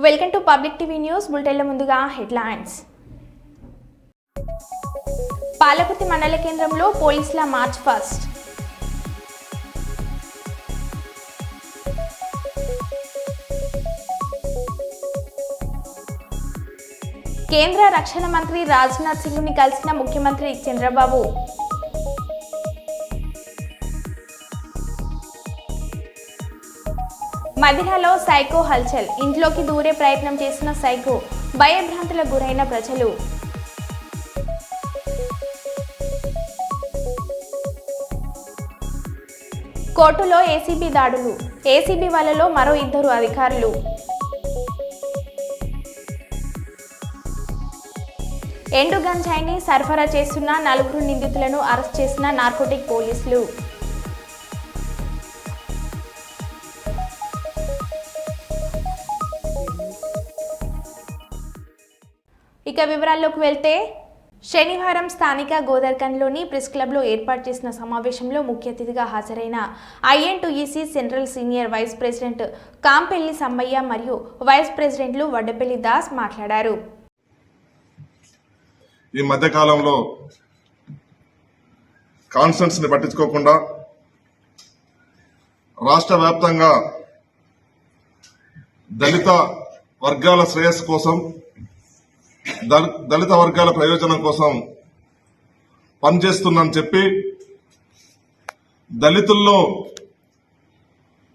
Welcome to public TV news బులెటిన్ల ముందుగా headlines. Palakurthi మండల కేంద్రంలో పోలీసుల మార్చ్ ఫాస్ట్. కేంద్ర రక్షణ మంత్రి రాజ్నాథ్ సింగ్ని కలిసిన ముఖ్యమంత్రి చంద్రబాబు. మదిరాలో సైకో హల్చల్, ఇంట్లోకి దూరే ప్రయత్నం చేసిన సైకో, భయభ్రాంతులకు గురైన ప్రజలు. కోర్టులో ఏసీబీ దాడులు, ఏసీబీ వలలో మరో 2 అధికారులు. ఎండు గంజాయిని సరఫరా చేస్తున్న 4 నిందితులను అరెస్ట్ చేసిన నార్కోటిక్ పోలీసులు. ఇక వివరాల్లోకి వెళ్తే, శనివారం స్థానిక గోదర్కన్లోని ప్రెస్ క్లబ్లో ఏర్పాటు చేసిన సమావేశంలో ముఖ్య అతిథిగా హాజరైన INTUC central senior vice president Kampelli Sammayya మరియు వైస్ ప్రెసిడెంట్లు వడ్డపల్లి దాస్ మాట్లాడారు. ఈ మధ్యకాలంలో కాన్స్టెన్స్ ని పట్టించుకోకుండా రాష్ట్ర వ్యాప్తంగా దళిత వర్గాల శ్రేయస్సు కోసం, దళిత వర్గాల ప్రయోజనం కోసం పనిచేస్తుందని చెప్పి దళితుల్లో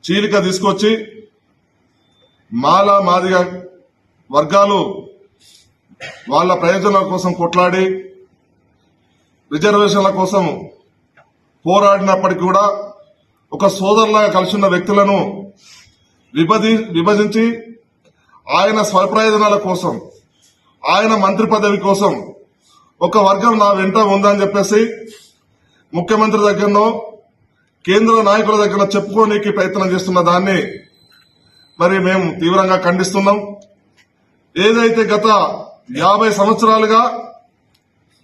చీలిక తీసుకొచ్చి మాదిగ వర్గాలు వాళ్ళ ప్రయోజనాల కోసం కొట్లాడి రిజర్వేషన్ల కోసం పోరాడినప్పటికీ కూడా ఒక సోదరులాగా కలిసి వ్యక్తులను విభజించి ఆయన స్వప్రయోజనాల కోసం, ఆయన మంత్రి పదవి కోసం ఒక వర్గం నా వెంట ఉందని చెప్పేసి ముఖ్యమంత్రి దగ్గరనో కేంద్ర నాయకుల దగ్గర చెప్పుకోనికి ప్రయత్నం చేస్తున్న దాన్ని మరి మేము తీవ్రంగా ఖండిస్తున్నాం. ఏదైతే గత 50 సంవత్సరాలుగా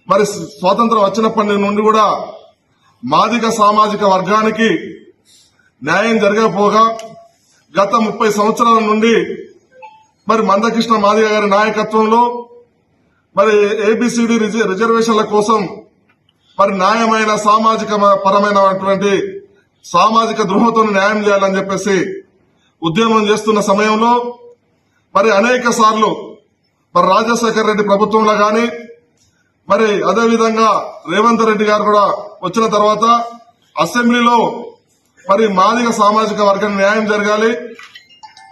మరి స్వాతంత్రం వచ్చినప్పటి నుండి కూడా మాదిగ సామాజిక వర్గానికి న్యాయం జరగకపోగా గత 30 సంవత్సరాల నుండి మరి మందకృష్ణ మాదిగ గారి నాయకత్వంలో మరి ABCD రిజర్వేషన్ల కోసం మరి న్యాయమైన సామాజిక పరమైనటువంటి సామాజిక ద్రోహంతో న్యాయం చేయాలని చెప్పేసి ఉద్యమం చేస్తున్న సమయంలో మరి అనేక సార్లు మరి రాజశేఖర రెడ్డి ప్రభుత్వంలో గాని మరి అదేవిధంగా రేవంత్ రెడ్డి గారు కూడా వచ్చిన తర్వాత అసెంబ్లీలో మరి మాదిగ సామాజిక వర్గానికి న్యాయం జరగాలి,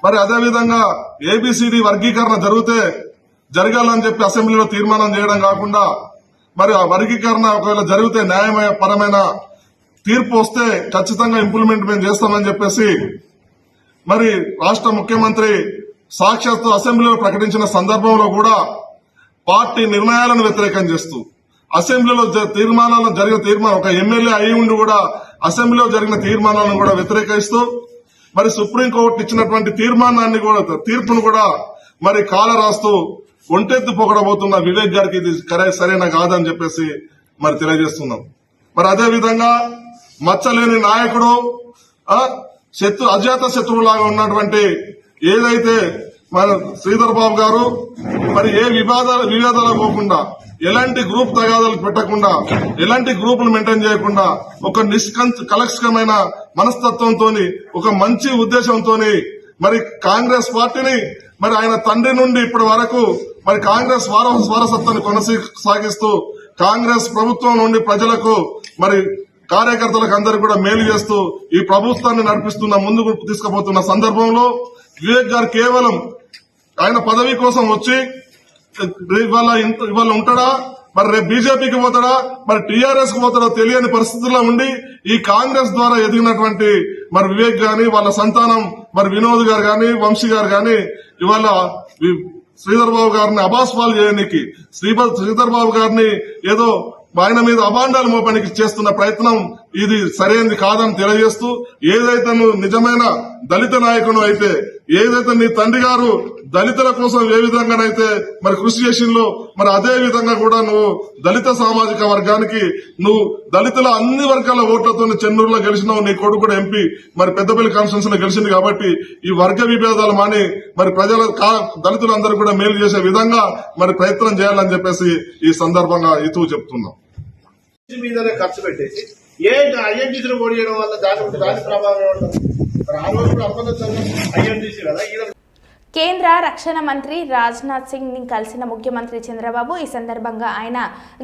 మరి అదేవిధంగా ABCD వర్గీకరణ జరగాలని చెప్పి అసెంబ్లీలో తీర్మానం చేయడం కాకుండా మరి ఆ వర్గీకరణ ఒకవేళ జరిగితే న్యాయపరమైన తీర్పు వస్తే ఖచ్చితంగా ఇంప్లిమెంట్ మేము చేస్తామని చెప్పేసి మరి రాష్ట్ర ముఖ్యమంత్రి సాక్షాత్తు అసెంబ్లీలో ప్రకటించిన సందర్భంలో కూడా పార్టీ నిర్ణయాలను వ్యతిరేకం చేస్తూ అసెంబ్లీలో జరిగిన తీర్మానం ఒక ఎమ్మెల్యే అయి ఉండి కూడా అసెంబ్లీలో జరిగిన తీర్మానాలను కూడా వ్యతిరేకిస్తూ మరి సుప్రీంకోర్టు ఇచ్చినటువంటి తీర్పును కూడా మరి కాల రాస్తూ ఒంటెత్తు పొగడబోతున్న వివేక్ గారికి ఇది సరైన కాదని చెప్పేసి మరి తెలియజేస్తున్నాం. మరి అదేవిధంగా మచ్చలేని నాయకుడు, అజాత శత్రువులాగా ఉన్నటువంటి ఏదైతే మన శ్రీధర్ బాబు గారు మరి ఏ వివాదాలు పోకుండా, ఎలాంటి గ్రూప్ తగాదాలు పెట్టకుండా, ఎలాంటి గ్రూపులు మెయింటైన్ చేయకుండా ఒక కలక్షకమైన మనస్తత్వంతో ఒక మంచి ఉద్దేశంతో మరి కాంగ్రెస్ పార్టీని మరి ఆయన తండ్రి నుండి ఇప్పటి వరకు మరి కాంగ్రెస్ వారసత్వాన్ని కొనసాగిస్తూ కాంగ్రెస్ ప్రభుత్వం నుండి ప్రజలకు మరి కార్యకర్తలకు అందరికీ కూడా మేలు చేస్తూ ఈ ప్రభుత్వాన్ని నడిపిస్తున్న ముందుకు తీసుకుపోతున్న సందర్భంలో వివేక్ గారు కేవలం ఆయన పదవి కోసం వచ్చి ఇవాళ ఉంటాడా, మరి రేపు బీజేపీకి పోతాడా, మరి టీఆర్ఎస్ కు పోతాడో తెలియని పరిస్థితుల్లో ఉండి ఈ కాంగ్రెస్ ద్వారా ఎదిగినటువంటి మరి వివేక్ గాని వాళ్ళ సంతానం మరి వినోద్ గారు గాని వంశీ గారు గాని ఇవాళ శ్రీధర్ బాబు గారిని అబాస్పాలు చేయడానికి, శ్రీధర్ బాబు గారిని ఏదో ఆయన మీద అభాండాలు మోపడానికి చేస్తున్న ప్రయత్నం ఇది సరైనది కాదని తెలియజేస్తూ, ఏదైతే నువ్వు నిజమైన దళిత నాయకుడు అయితే, ఏదైతే నీ తండ్రి గారు దళితుల కోసం ఏ విధంగానైతే మరి కృషి చేసిందో మరి అదే విధంగా కూడా నువ్వు దళిత సామాజిక వర్గానికి నువ్వు దళితుల అన్ని వర్గాల ఓట్లతో చెన్నూరులో గెలిచినావు. నీ కొడుకు కూడా ఎంపీ మరి పెద్దపల్లి కాన్స్టిట్యూన్సీ లో గెలిచింది. కాబట్టి ఈ వర్గ విభేదాలు మాని మరి ప్రజల దళితులందరూ కూడా మేలు చేసే విధంగా మరి ప్రయత్నం చేయాలని చెప్పేసి ఈ సందర్భంగా ఇతూ చెప్తున్నాం. మీదనే ఖర్చు పెట్టేసి ఐఎన్టీసీలో ఓడి చేయడం వల్ల దాని ప్రభావం ఉంటుంది. ఆ రోజు కూడా అప్పటి ఐఎన్టీసీ కదా. కేంద్ర రక్షణ మంత్రి రాజ్నాథ్ సింగ్ ని కలిసిన ముఖ్యమంత్రి చంద్రబాబు ఈ సందర్భంగా ఆయన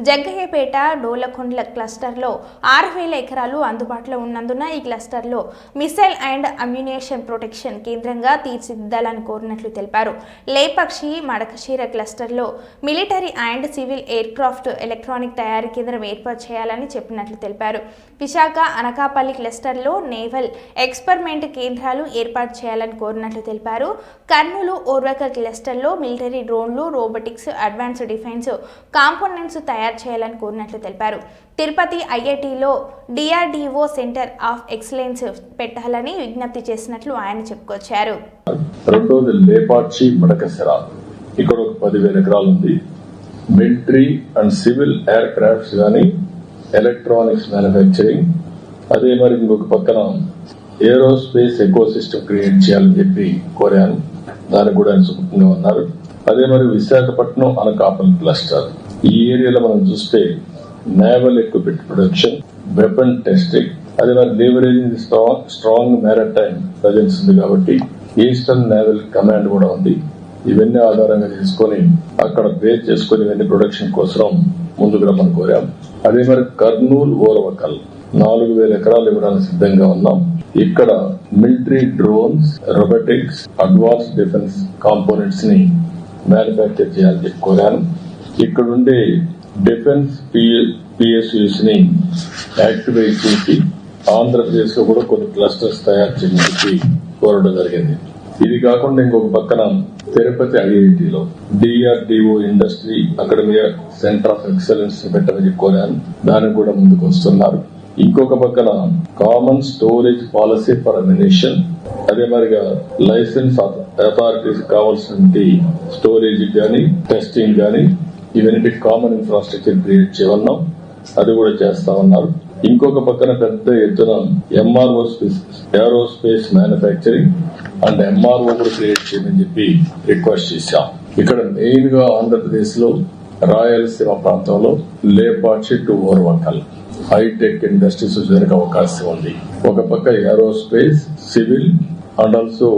జగ్గయ్యపేట డోలకొండ్ల క్లస్టర్లో 6,000 ఎకరాలు అందుబాటులో ఉన్నందున ఈ క్లస్టర్లో మిసైల్ అండ్ అమ్యునేషన్ ప్రొటెక్షన్ కేంద్రంగా తీర్చిదిద్దాలని కోరినట్లు తెలిపారు. లేపక్షి మడకశీర క్లస్టర్లో military and civil aircraft electronic తయారీ కేంద్రం ఏర్పాటు చేయాలని చెప్పినట్లు తెలిపారు. విశాఖ అనకాపల్లి క్లస్టర్లో నేవల్ ఎక్స్పెరిమెంట్ కేంద్రాలు ఏర్పాటు చేయాలని కోరినట్లు తెలిపారు. కర్నూలు ఓర్వకల్ క్లస్టర్లో మిలిటరీ డ్రోన్లు, రోబోటిక్స్, అడ్వాన్స్డ్ డిఫెన్స్ కాంపోనెంట్స్ తయారు చేయాలని కోరినట్లు తెలిపారు. తిరుపతి ఐఐటిలో డిఆర్డిఓ సెంటర్ ఆఫ్ ఎక్సలెన్స్ పెట్టాలని విజ్ఞప్తి చేసినట్లు ఆయన చెప్పుకొచ్చారు. రెండోది లేపాక్షి మడకశిర, ఇక్కడ ఒక 10,000 ఎకరాలు ఉంది. Military and civil air crafts గానీ, ఎలక్ట్రానిక్స్ మ్యానుఫ్యాక్చరింగ్, అదే మరి ఇంకొక పక్కన ఏరోస్పేస్ ఎకో సిస్టమ్ క్రియేట్ చేయాలని చెప్పి కోరాను. దానికి కూడా ఆయన సుముఖంగా ఉన్నారు. అదే మరి విశాఖపట్నం అనకాపల్లి క్లస్టర్, ఈ ఏరియాలో మనం చూస్తే naval equipment production, weapon testing, అదే మరి లీవరేజింగ్ స్ట్రాంగ్ మ్యారిటైమ్ ప్రజెన్స్ ఉంది కాబట్టి ఈస్టర్న్ నేవల్ కమాండ్ కూడా ఉంది. ఇవన్నీ ఆధారంగా చేసుకుని అక్కడ బేస్ చేసుకుని ఇవన్నీ ప్రొడక్షన్ కోసం ముందుకు రమ్మని కోరాం. అదే మరి కర్నూలు ఓర్వకల్ 4,000 ఎకరాలు ఇవ్వడానికి సిద్ధంగా ఉన్నాం. ఇక్కడ military drones, robotics, advance defence components ని మ్యానుఫ్యాక్చర్ చేయాలని చెప్పి కోరాను. ఇక్కడ ఉండే డిఫెన్స్ పిఎస్యూస్ ని యాక్టివేట్ చేసి ఆంధ్రప్రదేశ్ లో కూడా కొన్ని క్లస్టర్స్ తయారు చేయని చెప్పి కోరడం జరిగింది. ఇది కాకుండా ఇంకొక పక్కన తిరుపతి ఐఐటిలో DRDO industry academy centre of excellence పెట్టమని కోరాను. దానికి కూడా ముందుకు వస్తున్నారు. ఇంకొక పక్కన common storage policy for ammunition, అదే మరిగా లైసెన్స్ అథారిటీస్ కావాల్సిన స్టోరేజ్ గానీ, టెస్టింగ్ గానీ, ఇవన్నీ కామన్ ఇన్ఫ్రాస్ట్రక్చర్ క్రియేట్ చేయమన్నాం. అది కూడా చేస్తా ఉన్నారు. ఇంకొక పక్కన పెద్ద ఎత్తున ఏరోస్పేస్ మ్యానుఫ్యాక్చరింగ్ అండ్ ఎంఆర్ఓ కూడా క్రియేట్ చేయమని చెప్పి రిక్వెస్ట్ చేశాం. ఇక్కడ మెయిన్ గా ఆంధ్రప్రదేశ్ లో రాయలసీమ ప్రాంతంలో Lepakshi to Orvakal hi tech industries జరిగే అవకాశం ఉంది. ఒక పక్క aerospace, civil and also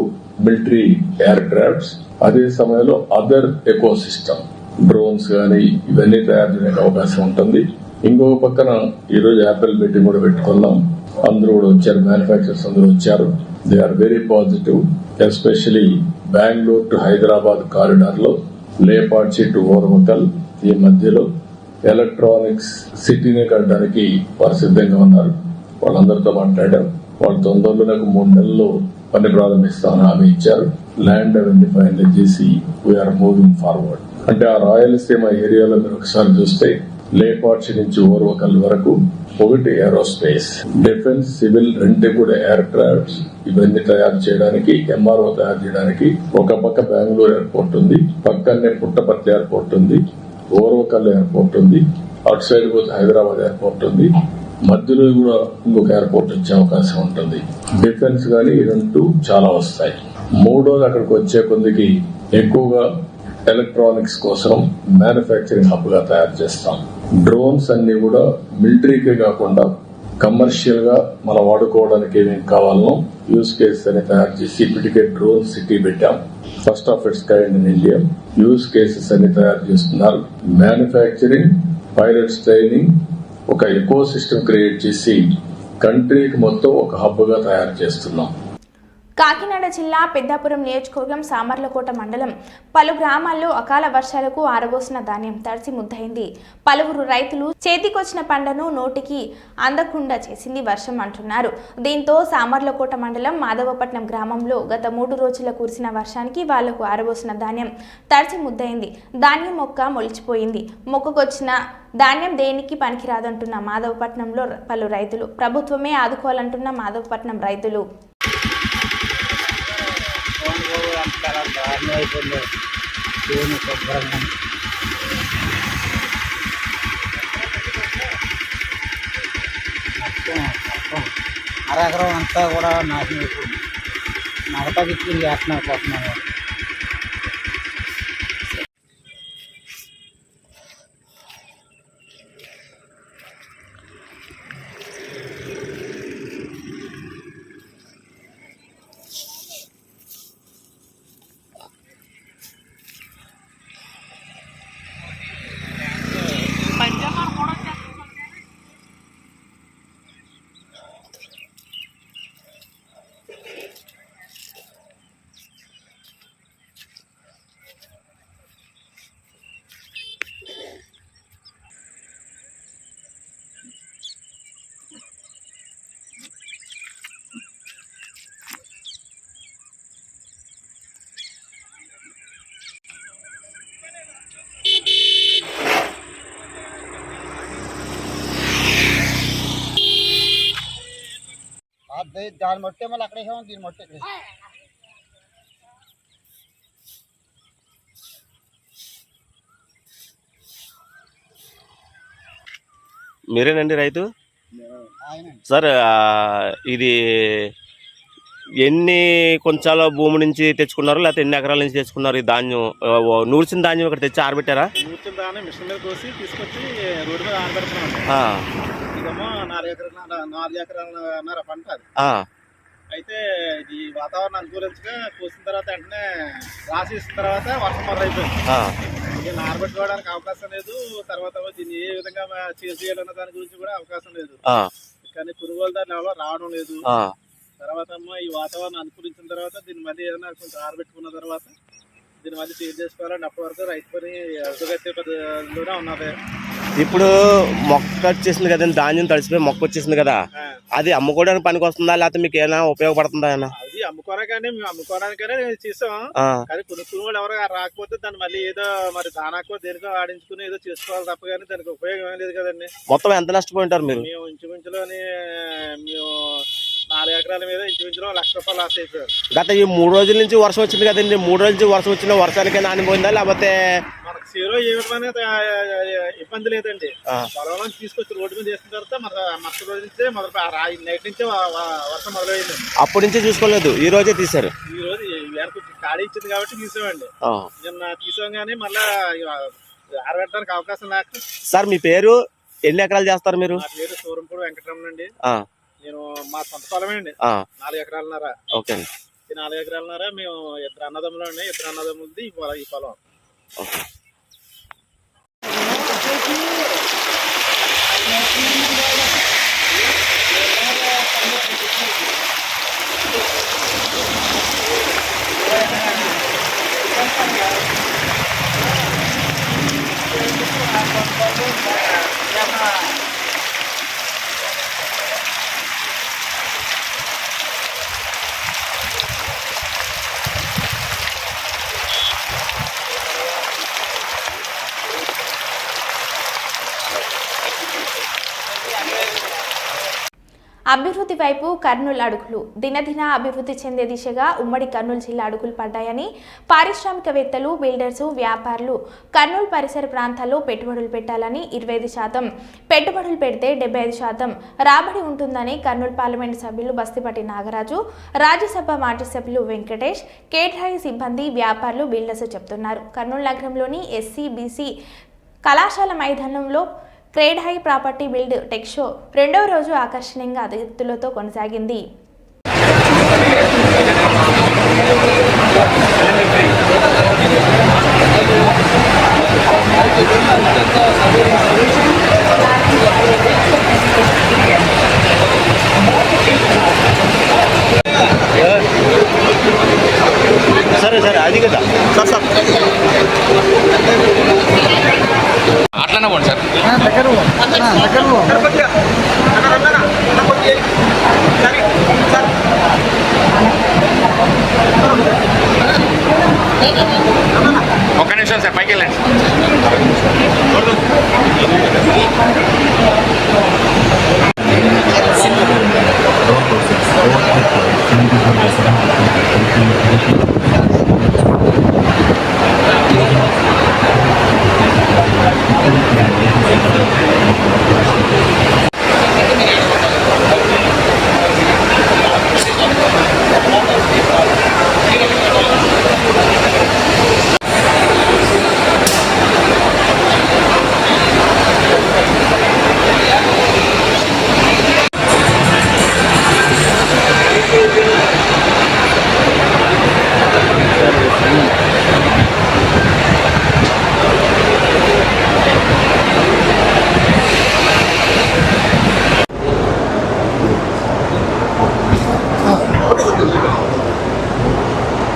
military air crafts, అదే సమయంలో అదర్ ఎకో సిస్టమ్ డ్రోన్స్ గానీ ఇవన్నీ తయారు చేయడానికి అవకాశం ఉంటుంది. ఇంకొక పక్కన ఈ రోజు యాపిల్ మీటింగ్ కూడా పెట్టుకున్నాం. అందరూ కూడా వచ్చారు, మ్యానుఫ్యాక్చరర్స్ అందరూ వచ్చారు. They are very positive. Especially Bengaluru to Hyderabad corridor లో లేపాక్షి టు ఓర్వకల్ ఈ మధ్యలో ఎలక్ట్రానిక్స్ సిటీని కట్టడానికి వారు సిద్ధంగా ఉన్నారు. వాళ్ళందరితో మాట్లాడాం. వాళ్ళు తొందరలో నాకు 3 నెలల్లో పని ప్రారంభిస్తామని హామీ ఇచ్చారు. ల్యాండ్ అవన్నీ ఫైనల్ చేసి వీఆర్ మూవింగ్ ఫార్వర్డ్. అంటే ఆ రాయలసీమ ఏరియాలో మీరు ఒకసారి చూస్తే లేపాక్షి నుంచి ఓర్వకల్ వరకు ఒకటి ఏరోస్పేస్, డిఫెన్స్, సివిల్ రెండు కూడా ఎయిర్ క్రాఫ్ట్స్ ఇవన్నీ తయారు చేయడానికి, ఎంఆర్ఓ తయారు చేయడానికి ఒక పక్క బెంగళూరు ఎయిర్పోర్ట్ ఉంది, పక్కనే పుట్టపర్తి ఎయిర్పోర్ట్ ఉంది, ఓర్వకల్ ఎయిర్పోర్ట్ ఉంది, అటు సైడ్ పోతే హైదరాబాద్ ఎయిర్పోర్ట్ ఉంది, మధ్యలో కూడా ఇంకొక ఎయిర్పోర్ట్ వచ్చే అవకాశం ఉంటుంది. డిఫెన్స్ గానీ ఈ రెండు చాలా వస్తాయి. మూడోది అక్కడికి వచ్చే కొద్దికి ఎక్కువగా ఎలక్ట్రానిక్స్ కోసం మ్యానుఫ్యాక్చరింగ్ హబ్ గా తయారు చేస్తాం. డ్రోన్స్ అన్ని కూడా మిలిటరీకే కాకుండా కమర్షియల్ గా మనం వాడుకోవడానికి ఏమేమి కావాలనో యూజ్ కేసెస్ అని తయారు చేసి ఇప్పటికే డ్రోన్ సిటీ పెట్టాం. First of it's kind in India. Use cases అన్ని తయారు చేస్తున్నారు. మ్యానుఫ్యాక్చరింగ్, పైలట్స్ ట్రైనింగ్, ఒక ఎకో సిస్టమ్ క్రియేట్ చేసి కంట్రీకి మొత్తం ఒక హబ్ గా తయారు చేస్తున్నాం. కాకినాడ జిల్లా పెద్దాపురం నియోజకవర్గం సామర్లకోట మండలం పలు గ్రామాల్లో అకాల వర్షాలకు ఆరబోసిన ధాన్యం తడిసి ముద్దయింది. పలువురు రైతులు చేతికొచ్చిన పంటను నోటికి అందకుండా చేసింది వర్షం అంటున్నారు. దీంతో సామర్లకోట మండలం మాధవపట్నం గ్రామంలో గత 3 రోజుల కురిసిన వర్షానికి వాళ్లకు ఆరబోసిన ధాన్యం తడిసి ముద్దయింది. ధాన్యం మొక్క మొలిచిపోయింది. మొక్కకొచ్చిన ధాన్యం దేనికి పనికిరాదంటున్న మాధవపట్నంలో పలు రైతులు, ప్రభుత్వమే ఆదుకోవాలంటున్న మాధవపట్నం రైతులు. దారుణం అయిపోయింది. ఏమి శుభ్రంగా మొత్తం అరెకరం అంతా కూడా నాశనం అయిపోయింది. మగతా బిచ్చుకుని చేస్తున్నారు పోతున్నాను. దాని మొట్టే మళ్ళీ అక్కడే దీని మొట్టే ఇక్కడ మీరేనండి రైతు సార్? ఇది ఎన్ని కొంచాల భూమి నుంచి తెచ్చుకున్నారు, లేకపోతే ఎన్ని ఎకరాల నుంచి తెచ్చుకున్నారు? ఈ ధాన్యం నూర్చిన ధాన్యం ఇక్కడ తెచ్చి ఆరబెట్టారా? నూర్చిన ధాన్యం మిషన్ మీద కోసి తీసుకొచ్చి రోడ్డు మీద ఆరబెడుతున్నాం. ఇదేమో 4 ఎకరాలన్నర పంట అది. అయితే ఈ వాతావరణం అనుకూలించగా కోసిన తర్వాత వెంటనే రాసి ఇచ్చిన తర్వాత వర్షం మొదలైపోయింది. దీన్ని ఆరబెట్టుకోవడానికి అవకాశం లేదు. తర్వాత దీన్ని ఏ విధంగా చేయాలన్న దాని గురించి కూడా అవకాశం లేదు. కానీ కొనుగోలు దాని ఎవరో రావడం లేదు. తర్వాత ఈ వాతావరణం అనుకూలించిన తర్వాత దీన్ని మళ్ళీ ఏదైనా కొంచెం ఆరబెట్టుకున్న తర్వాత దీన్ని మళ్ళీ చేంజ్ చేసుకోవాలంటే అప్పటి వరకు రైతు పని అడుగుగట్టే పద్ధతిలోనే ఉన్నది. ఇప్పుడు మొక్క వచ్చేసింది కదండి, ధాన్యం తడిసిపోయి మొక్క వచ్చేసింది కదా, అది అమ్ముకోవడానికి పనికి వస్తుందా, లేకపోతే మీకు ఏమైనా ఉపయోగపడుతుందా? అది అమ్ముకోవడానికనే మేము అమ్ముకోవడానికనే చేసాం. కానీ కొనుక్కుని వాళ్ళు ఎవరు రాకపోతే దాన్ని మళ్ళీ ఏదో మరి దానాకో దేనికో ఆడించుకుని ఏదో చేసుకోవాలి తప్ప కానీ దానికి ఉపయోగం ఏం లేదు కదండి. మొత్తం ఎంత నష్టపోయి ఉంటారు మీరు? మేము ఇంచుమించులోని మేము 4 ఎకరాల మీద ఇంచుమించులో ₹1,00,000 లాస్ అయిపోయాం. గత ఈ 3 రోజుల నుంచి వర్షం వచ్చింది కదండి, 3 రోజుల నుంచి వర్షం వచ్చిన వర్షానికి నానిపోయిందా, లేకపోతే మనకు సేలో ఏమైనా ఇబ్బంది లేదండి. పొలంలో తీసుకొచ్చి రోడ్డు మీద వేసిన తర్వాత మరుసటి రోజు నుంచే నైట్ నుంచే వర్షం మొదలైంది. అప్పటి నుంచి చూసుకోలేదు, ఈ రోజే తీశారు. ఈ రోజు ఖాళీ ఇచ్చింది కాబట్టి తీసామండి. నిన్న తీసాం కానీ మళ్ళా ఆరబెట్టడానికి అవకాశం లేక. సార్ మీ పేరు, ఎన్ని ఎకరాలు చేస్తారు మీరు? నా పేరు సూరంపూడి వెంకటరమణ అండి. నేను మా సొంత పొలమే అండి, 4 ఎకరాలన్నర. ఓకే. ఈ 4 ఎకరాలన్నర మేము 2 అన్నదమ్ములు అండి. 2 అన్నదమ్ములది ఈ పొలం. ఓకే. అభివృద్ధి వైపు కర్నూలు అడుగులు. దినదిన అభివృద్ధి చెందే దిశగా ఉమ్మడి కర్నూలు జిల్లా అడుగులు పడ్డాయని పారిశ్రామికవేత్తలు, బిల్డర్స్, వ్యాపారులు కర్నూలు పరిసర ప్రాంతాల్లో పెట్టుబడులు పెట్టాలని, 25% పెట్టుబడులు పెడితే 75% రాబడి ఉంటుందని కర్నూలు పార్లమెంటు సభ్యులు బస్తిపట్టి నాగరాజు, రాజ్యసభ మాజీ సభ్యులు వెంకటేష్, కేట్రాయి సిబ్బంది, వ్యాపారులు, బిల్డర్స్ చెబుతున్నారు. కర్నూలు నగరంలోని ఎస్సీ, బీసీ కళాశాల మైదానంలో creed high property build tech show 2వ రోజు ఆకర్షణీయంగా అతిథులతో కొనసాగింది. సరే సరే, అది కదా సార్. సార్ అట్లనే పోండి సార్. ఒక్క నిమిషం సార్, పైకి వెళ్ళండి.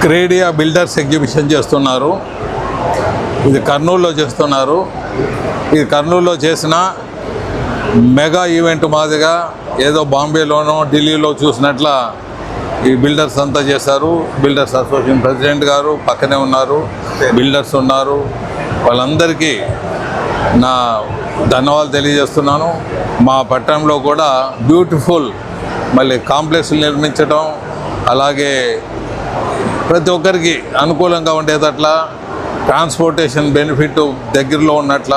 క్రేడియా బిల్డర్స్ ఎగ్జిబిషన్ చేస్తున్నారు. ఇది కర్నూలులో చేస్తున్నారు. ఇది కర్నూలులో చేసిన మెగా ఈవెంట్ మాదిరిగా ఏదో బాంబేలోనో ఢిల్లీలో చూసినట్ల ఈ బిల్డర్స్ అంతా చేశారు. బిల్డర్స్ అసోసియేషన్ ప్రెసిడెంట్ గారు పక్కనే ఉన్నారు, బిల్డర్స్ ఉన్నారు. వాళ్ళందరికీ నా ధన్యవాదాలు తెలియజేస్తున్నాను. మా పట్టణంలో కూడా బ్యూటిఫుల్ మళ్ళీ కాంప్లెక్స్లు నిర్మించడం, అలాగే ప్రతి ఒక్కరికి అనుకూలంగా ఉండేటట్ల ట్రాన్స్పోర్టేషన్ బెనిఫిట్ దగ్గరలో ఉన్నట్ల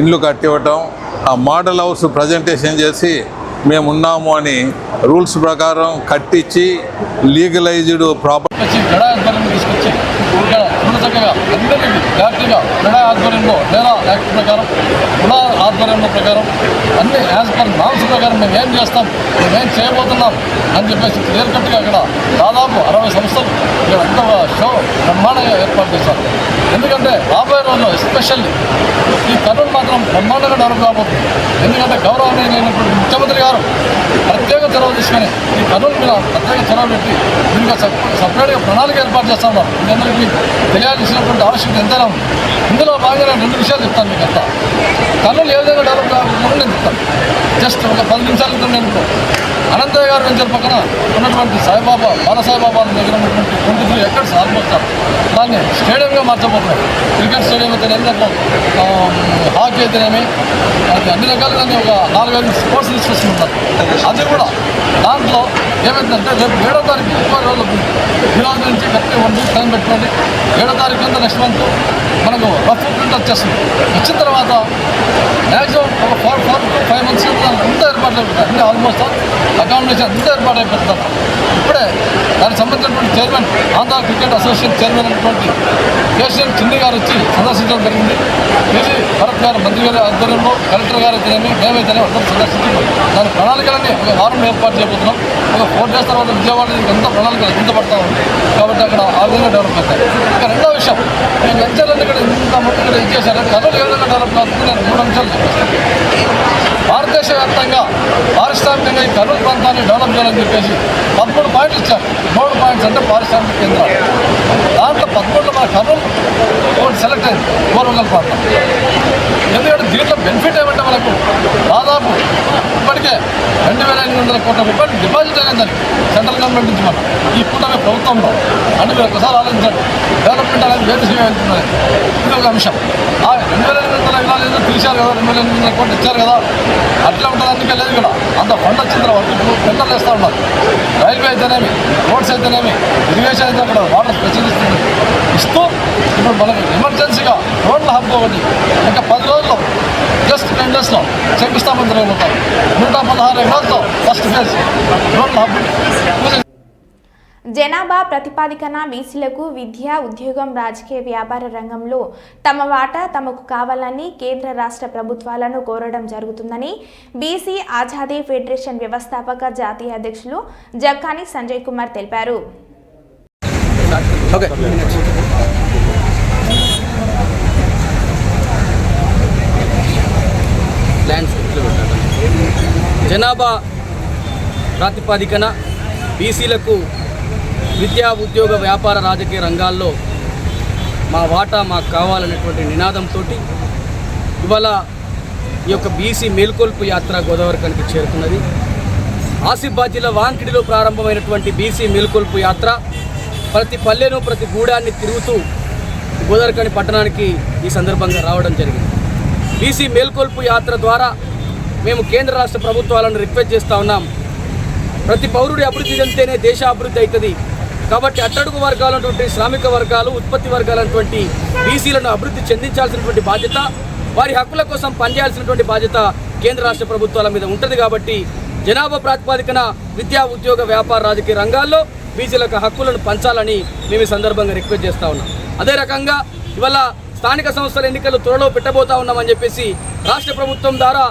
ఇండ్లు కట్టివ్వటం, ఆ మోడల్ హౌస్ ప్రజెంటేషన్ చేసి మేము ఉన్నాము అని రూల్స్ ప్రకారం కట్టించి లీగలైజ్డ్ ప్రాపర్టీ తీసుకొచ్చి చక్కగా అందరికీ జాగ్రత్తగా ఆధ్వర్యంలో లేదా యాక్ట్ ప్రకారం ఆధ్వర్యంలో ప్రకారం అన్ని యాజ్ పర్ నామ్స్ ప్రకారం మేము ఏం చేస్తాం, మేమేం చేయబోతున్నాం అని చెప్పేసి క్లియర్ కట్గా అక్కడ దాదాపు 60 సంస్థలు ఇక్కడ అంత షో బ్రహ్మాండంగా ఏర్పాటు చేశారు. ఎందుకంటే రాబోయే రోజుల్లో ఎస్పెషల్లీ ఈ కర్నూలు మాత్రం బ్రహ్మాండంగా డెవలప్ కాబోతుంది. ఎందుకంటే గౌరవనీయులైనటువంటి ముఖ్యమంత్రి గారు ప్రత్యేక చొరవ తీసుకొని ఈ కర్నూలు మీద ప్రత్యేక చొరవ పెట్టి దీనికి సపరేట్గా ప్రణాళిక ఏర్పాటు చేస్తా ఉన్నారు. మీ అందరికీ తెలియాల్సినటువంటి ఆవశ్యకత ఎంతైనా ఉంది. ఇందులో భాగంగా 2 విషయాలు చెప్తాను మీకు అంతా. కర్నూలు ఏ విధంగా డెవలప్ కాకుండా నేను చెప్తాను. జస్ట్ ఒక 10 నిమిషాల క్రితం నేను అనంతయ్య గారు వెంచర్ పక్కన ఉన్నటువంటి సాయిబాబా బాలసాయిబాబా దగ్గర ఉన్నటువంటి 23 ఎకర్స్ ఆల్మోస్ట్ దాన్ని స్టేడియంగా మార్చబోతున్నారు. క్రికెట్ స్టేడియం అయితేనేమి, దాంట్లో హాకీ అయితేనేమి, అది అన్ని రకాలుగా ఒక 4-5 స్పోర్ట్స్ ఇన్స్టిట్యూషన్ ఉంటారు. అది కూడా దాంట్లో ఏమైందంటే రేపు 7వ తారీఖు ఎక్కువ రోజులు ఈ రోజు నుంచి కరెక్ట్గా 1 వీక్ టైం పెట్టుకోండి. 7వ తారీఖు అంతా నెక్స్ట్ మంత్ మనకు రఫ్ ప్రింట్ వచ్చేస్తుంది. వచ్చిన తర్వాత మ్యాక్సిమం ఒక 4 to 5 months అంతా ఏర్పాట్లు అయిపోతాయి. అంటే ఆల్మోస్ట్ అకామిడేషన్ అంతా ఏర్పాటు అయిపోతుంది. ఇప్పుడే దానికి సంబంధించినటువంటి chairman, Andhra cricket association chairman అయినటువంటి కేసీఆర్ చిన్ని గారు వచ్చి సందర్శించడం జరిగింది. కేసీ భరత్ గారు మంత్రి గారి ఆధ్వర్యంలో కలెక్టర్ గారు అయితేనేమి, మేమైతేనేమి అందరూ సందర్శించి దాని ప్రణాళికలన్నీ ఒక వారం ఏర్పాటు చేయబోతున్నాం. ఒక 4 days తర్వాత విజయవాడ అంతా ప్రణాళికలు చింతపడతా ఉంది. కాబట్టి అక్కడ ఆ విధంగా డెవలప్ అవుతాయి. ఇక రెండో విషయం, ఈ వెంచర్లన్నీ ఇక్కడ ఇంత మొత్తం ఇక్కడ ఇచ్చేసారు. కర్నూలు ఏ విధంగా డెవలప్ అవుతుంది నేను 3 అంశాలు చెప్పేస్తాను. భారతదేశ వ్యాప్తంగా పారిశ్రామికంగా ఈ కర్నూలు ప్రాంతాన్ని డెవలప్ చేయాలని చెప్పేసి 13 పాయింట్లు ఇచ్చారు. 3 పాయింట్స్ అంటే పారిశ్రామిక కేంద్రాలు. దాంట్లో 13లో మన కర్నూలు ఒకటి సెలెక్ట్ అయింది, పూర్వగల్ ప్రాంతం. ఎందుకంటే దీంట్లో బెనిఫిట్ ఏమంటే మనకు దాదాపు ఇప్పటికే 2,800 కోట్ల రూపాయలు డిపాజిట్ అయిందని సెంట్రల్ గవర్నమెంట్ నుంచి మనం ఈ కూటమి ప్రభుత్వంలో. అంటే మీరు ఒకసారి ఆలోచించండి, డెవలప్మెంట్ అనేది వేరు వెళ్తుందని. ఇది ఒక అంశం. ఆ 2,800 ఎకరాలు ఏదో తీశారు కదా, 2,800 కోట్లు ఇచ్చారు కదా, అట్లా ఉంటుంది. అందుకే లేదు ఇక్కడ అంత ఫండ్ వచ్చిన తర్వాత ఇప్పుడు టెండర్లు వేస్తూ ఉన్నారు. రైల్వే అయితేనేమి, రోడ్స్ అయితేనేమి, ఇరిగేషన్ అయితే అక్కడ వాటర్ స్పెషలిస్ట్ ఇస్తూ ఇప్పుడు మనకు ఎమర్జెన్సీగా రోడ్ల హబ్ ఒకటి ఇంకా 10 రోజుల్లో జస్ట్ 10 daysలో శంకుస్థాపన జరగబోతారు. 116 ఎకరాలతో ఫస్ట్ ఫేజ్ రోడ్ల హబ్. జనాభా ప్రతిపాదికన బీసీలకు విద్య, ఉద్యోగం, రాజకీయ, వ్యాపార రంగంలో తమ వాటా తమకు కావాలని కేంద్ర రాష్ట్ర ప్రభుత్వాలను కోరడం జరుగుతుందని బీసీ ఆజాదీ ఫెడరేషన్ వ్యవస్థాపక జాతీయ అధ్యక్షులు జక్కాని సంజయ్ కుమార్ తెలిపారు. జనాభా ప్రాతిపదికన బీసీలకు విద్యా, ఉద్యోగ, వ్యాపార, రాజకీయ రంగాల్లో మా వాటా మాకు కావాలనేటువంటి నినాదంతో ఇవాళ ఈ యొక్క బీసీ మేల్కొల్పు యాత్ర గోదావరిఖనికి చేరుకున్నది. ఆసిఫాబాద్ జిల్లా వాంకిడిలో ప్రారంభమైనటువంటి బీసీ మేల్కొల్పు యాత్ర ప్రతి పల్లెను, ప్రతి గూడాన్ని తిరుగుతూ గోదావరిఖని పట్టణానికి ఈ సందర్భంగా రావడం జరిగింది. బీసీ మేల్కొల్పు యాత్ర ద్వారా మేము కేంద్ర రాష్ట్ర ప్రభుత్వాలను రిక్వెస్ట్ చేస్తూ ఉన్నాం. ప్రతి పౌరుడి అభివృద్ధి చెందితేనే దేశ అభివృద్ధి అవుతుంది. కాబట్టి అట్టడుగు వర్గాలైనటువంటి శ్రామిక వర్గాలు, ఉత్పత్తి వర్గాలైనటువంటి బీసీలను అభివృద్ధి చెందించాల్సినటువంటి బాధ్యత, వారి హక్కుల కోసం పనిచేయాల్సినటువంటి బాధ్యత కేంద్ర రాష్ట్ర ప్రభుత్వాల మీద ఉంటుంది. కాబట్టి జనాభా ప్రాతిపదికన విద్యా, ఉద్యోగ, వ్యాపార, రాజకీయ రంగాల్లో బీసీలకు హక్కులను పంచాలని మేము ఈ సందర్భంగా రిక్వెస్ట్ చేస్తూ ఉన్నాం. అదే రకంగా ఇవాళ స్థానిక సంస్థల ఎన్నికలు త్వరలో పెట్టబోతా ఉన్నామని చెప్పేసి రాష్ట్ర ప్రభుత్వం ద్వారా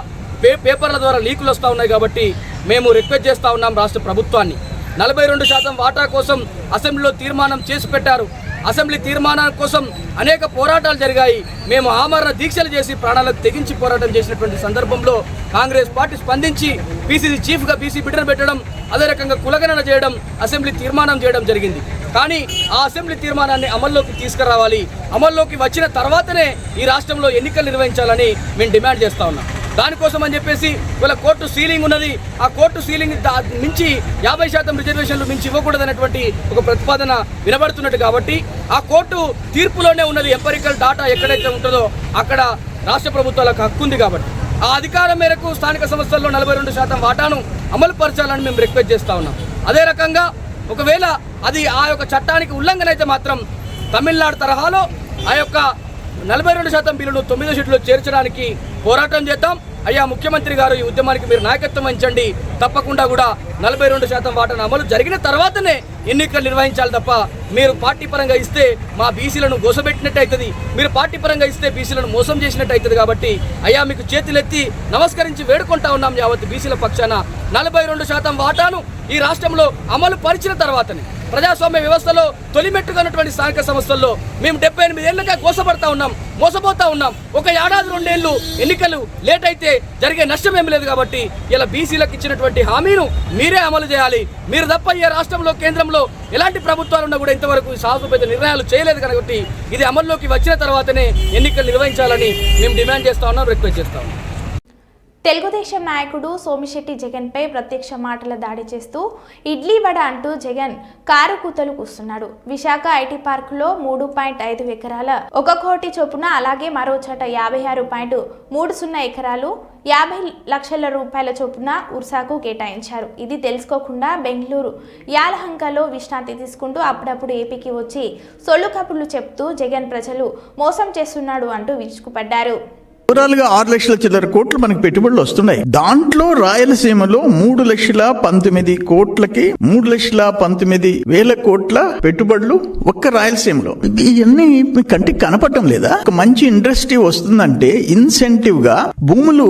పేపర్ల ద్వారా లీకులు వస్తూ ఉన్నాయి. కాబట్టి మేము రిక్వెస్ట్ చేస్తూ ఉన్నాం రాష్ట్ర ప్రభుత్వాన్ని. 42% వాటా కోసం అసెంబ్లీలో తీర్మానం చేసి పెట్టారు. అసెంబ్లీ తీర్మానం కోసం అనేక పోరాటాలు జరిగాయి. మేము ఆమరణ దీక్షలు చేసి ప్రాణాలకు తెగించి పోరాటం చేసినటువంటి సందర్భంలో కాంగ్రెస్ పార్టీ స్పందించి పీసీసీ చీఫ్గా బీసీ బిడ్డను పెట్టడం, అదే రకంగా కులగణన చేయడం, అసెంబ్లీ తీర్మానం చేయడం జరిగింది. కానీ ఆ అసెంబ్లీ తీర్మానాన్ని అమల్లోకి తీసుకురావాలి, అమల్లోకి వచ్చిన తర్వాతనే ఈ రాష్ట్రంలో ఎన్నికలు నిర్వహించాలని మేము డిమాండ్ చేస్తా ఉన్నాం. దానికోసం అని చెప్పేసి వీళ్ళ కోర్టు సీలింగ్ ఉన్నది, ఆ కోర్టు సీలింగ్ మించి 50% రిజర్వేషన్లు మించి ఇవ్వకూడదనేటువంటి ఒక ప్రతిపాదన వినబడుతున్నట్టు కాబట్టి ఆ కోర్టు తీర్పులోనే ఉన్నది. ఎంపరికల్ డాటా ఎక్కడైతే ఉంటుందో అక్కడ రాష్ట్ర ప్రభుత్వాలకు హక్కు ఉంది కాబట్టి ఆ అధికారం మేరకు స్థానిక సంస్థల్లో 42% వాటాను అమలు పరచాలని మేము రిక్వెస్ట్ చేస్తా ఉన్నాం. అదే రకంగా ఒకవేళ అది ఆ యొక్క చట్టానికి ఉల్లంఘన అయితే మాత్రం తమిళనాడు తరహాలో ఆ యొక్క 42% బిల్లును 9 షీట్లో చేర్చడానికి పోరాటం చేద్దాం. అయ్యా ముఖ్యమంత్రి గారు, ఈ ఉద్యమానికి మీరు నాయకత్వం వహించండి. తప్పకుండా కూడా 42% వాటాను అమలు జరిగిన తర్వాతనే ఎన్నికలు నిర్వహించాలి తప్ప మీరు పార్టీ పరంగా ఇస్తే మా బీసీలను గోసబెట్టినట్టు అవుతుంది, మీరు పార్టీ పరంగా ఇస్తే బీసీలను మోసం చేసినట్టు అవుతుంది. కాబట్టి అయ్యా మీకు చేతులెత్తి నమస్కరించి వేడుకుంటా ఉన్నాం యావత్ బీసీల పక్షాన 42% వాటాను ఈ రాష్ట్రంలో అమలు పరిచిన తర్వాతనే ప్రజాస్వామ్య వ్యవస్థలో తొలిమెట్టుకున్నటువంటి స్థానిక సంస్థల్లో మేము 78 ఏళ్లుగా గోసపడతా ఉన్నాం, మోసపోతా ఉన్నాం. ఒక ఏడాది 2 ఏళ్ళు ఎన్నికలు లేట్ అయితే జరిగే నష్టం ఏమి లేదు. కాబట్టి ఇలా బీసీలకు ఇచ్చినటువంటి హామీను మీరే అమలు చేయాలి. మీరు తప్ప ఈ రాష్ట్రంలో కేంద్రంలో ఎలాంటి ప్రభుత్వాలు ఉన్నా కూడా ఇంతవరకు సాహసోపేత నిర్ణయాలు చేయలేదు. కాబట్టి ఇది అమల్లోకి వచ్చిన తర్వాతనే ఎన్నికలు నిర్వహించాలని మేము డిమాండ్ చేస్తా ఉన్నాం, రిక్వెస్ట్ చేస్తా ఉన్నాం. తెలుగుదేశం నాయకుడు సోమిశెట్టి జగన్పై ప్రత్యక్ష మాటల దాడి చేస్తూ ఇడ్లీ వడ అంటూ జగన్ కారు కూతలు కూస్తున్నాడు. విశాఖ ఐటీ పార్కులో 3.5 ఎకరాల 1 కోటి చొప్పున, అలాగే మరో చోట 56.30 ఎకరాలు 50 లక్షల రూపాయల చొప్పున ఉర్సాకు కేటాయించారు. ఇది తెలుసుకోకుండా బెంగళూరు యాలహంకలో విశ్రాంతి తీసుకుంటూ అప్పుడప్పుడు ఏపీకి వచ్చి సొల్లు కబుర్లు చెప్తూ జగన్ ప్రజలు మోసం చేస్తున్నాడు అంటూ విరుచుకుపడ్డారు. ఓవరాల్ గా 6 లక్షల చిల్లర కోట్లు మనకి పెట్టుబడులు వస్తున్నాయి. దాంట్లో రాయలసీమలో 3,19,00,000 కోట్లకి 3,19,000 కోట్ల పెట్టుబడులు ఒక్క రాయలసీమలో. ఇవన్నీ కంటికి కనపడటం లేదా? ఒక మంచి ఇండస్ట్రీ వస్తుందంటే ఇన్సెంటివ్ గా భూములు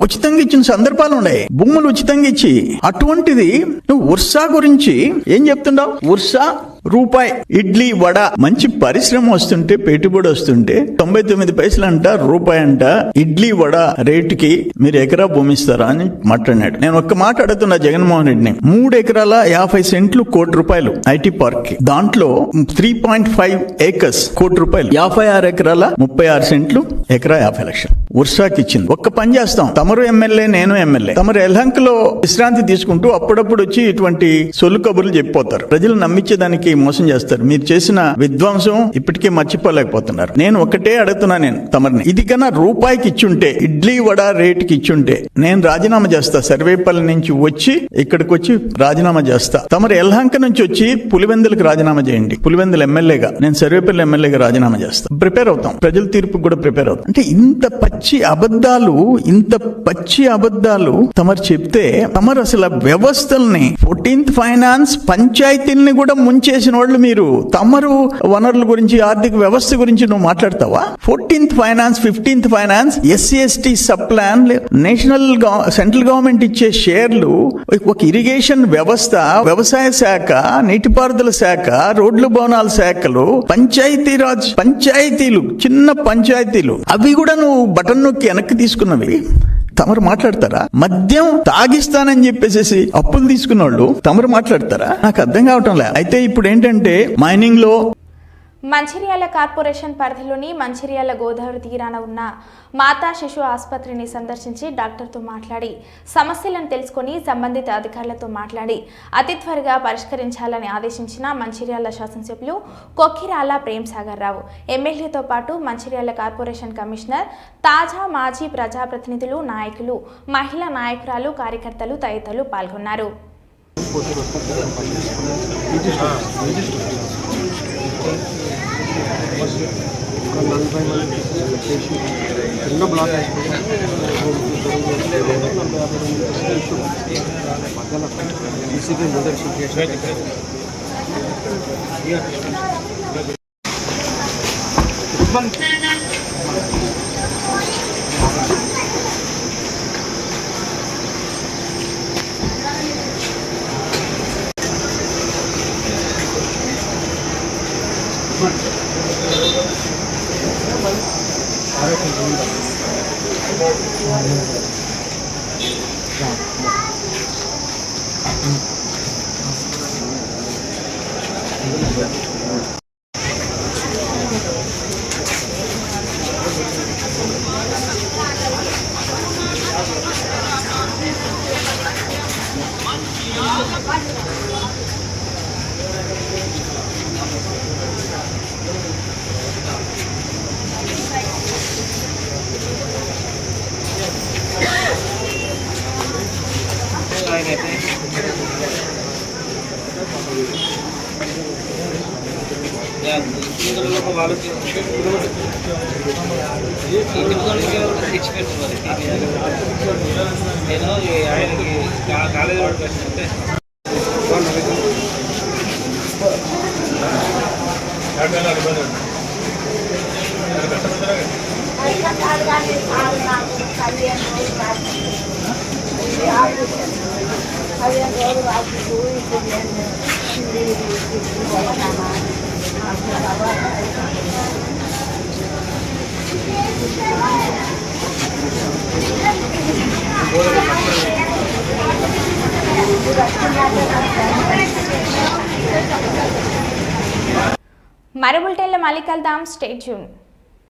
ఉచితంగా ఇచ్చిన సందర్భాలు ఉన్నాయి. భూములు ఉచితంగా ఇచ్చి అటువంటిది నువ్వు ఉర్సా గురించి ఏం చెప్తున్నావు? ఉర్సా రూపాయి ఇడ్లీ వడ మంచి పరిశ్రమ వస్తుంటే, పెట్టుబడి వస్తుంటే 99 పైసలు అంట, రూపాయి అంట ఇడ్లీ వడ రేటుకి మీరు ఎకరా భూమి ఇస్తారా అని మాట్లాడినాడు. నేను ఒక్క మాట అడుగుతున్నా జగన్మోహన్ రెడ్డిని. 3 ఎకరాల 50 సెంట్లు ₹1,00,00,000 ఐటీ పార్క్ కి, దాంట్లో 3.5 ఏకర్స్ ₹1,00,00,000, 56 ఎకరాల 36 సెంట్లు ఎకరా 50 లక్షలు ఉర్సాకి ఇచ్చింది. ఒక్క పని చేస్తాం, తమరు ఎమ్మెల్యే, నేను ఎమ్మెల్యే, తమరు ఎల్హంకలో విశ్రాంతి తీసుకుంటూ అప్పుడప్పుడు వచ్చి ఇటువంటి సొల్లు కబుర్లు చెప్పిపోతారు, ప్రజలు నమ్మించేదానికి మోసం చేస్తారు. మీరు చేసిన విధ్వంసం ఇప్పటికే మర్చిపోలేకపోతున్నారు. నేను ఒకటే అడుగుతున్నా, నేను తమరిని ఇది కన్నా రూపాయికి ఇచ్చుంటే, ఇడ్లీ వడ రేటుకి ఇచ్చుంటే నేను రాజీనామా చేస్తా. సర్వేపల్లి నుంచి వచ్చి ఇక్కడికి వచ్చి రాజీనామా చేస్తా. తమరు ఎల్హంక నుంచి వచ్చి పులివెందులకు రాజీనామా చేయండి. పులివెందుల ఎమ్మెల్యేగా, నేను సర్వేపల్లి ఎమ్మెల్యేగా రాజీనామా చేస్తా. ప్రిపేర్ అవుతాం, ప్రజల తీర్పుకు కూడా ప్రిపేర్ అవుతాం. అంటే ఇంత పచ్చి అబద్ధాలు తమరు చెప్తే, తమరు అసలు వ్యవస్థల్ని 14th ఫైనాన్స్ పంచాయతీల్ని కూడా ముంచేసిన వాళ్ళు మీరు. తమరు వనరుల గురించి, ఆర్థిక వ్యవస్థ గురించి నువ్వు మాట్లాడతావా? 14th finance, 15th finance, SC/ST sub plan, national central government ఇచ్చే షేర్లు, ఒక ఇరిగేషన్ వ్యవస్థ, వ్యవసాయ శాఖ, నీటిపారుదల శాఖ, రోడ్లు భవనాల శాఖలు, పంచాయతీరాజ్ పంచాయతీలు, చిన్న పంచాయతీలు, అవి కూడా నువ్వు బటన్ నొక్కి వెనక్కి తీసుకున్నవి. తమరు మాట్లాడతారా? మద్యం తాగిస్తానని చెప్పేసి అప్పులు తీసుకున్న వాళ్ళు తమరు మాట్లాడతారా? నాకు అర్థం కావటం లే. అయితే ఇప్పుడు ఏంటంటే మైనింగ్ లో మంచిర్యాల కార్పొరేషన్ పరిధిలోని మంచిర్యాల గోదావరి తీరాన ఉన్న మాతా శిశు ఆసుపత్రిని సందర్శించి డాక్టర్తో మాట్లాడి సమస్యలను తెలుసుకొని సంబంధిత అధికారులతో మాట్లాడి అతి త్వరగా పరిష్కరించాలని ఆదేశించిన మంచిర్యాల శాసనసభ్యులు కొక్కిరాల ప్రేమ్సాగర్ రావు, ఎమ్మెల్యేతో పాటు మంచిర్యాల కార్పొరేషన్ కమిషనర్, తాజా మాజీ ప్రజాప్రతినిధులు, నాయకులు, మహిళా నాయకురాలు, కార్యకర్తలు తదితరులు పాల్గొన్నారు. నేను ఆయనకి కాలేజీలో అంటే మరో బులెటిన్లో మళ్ళీ కలుద్దాం. Stay tune.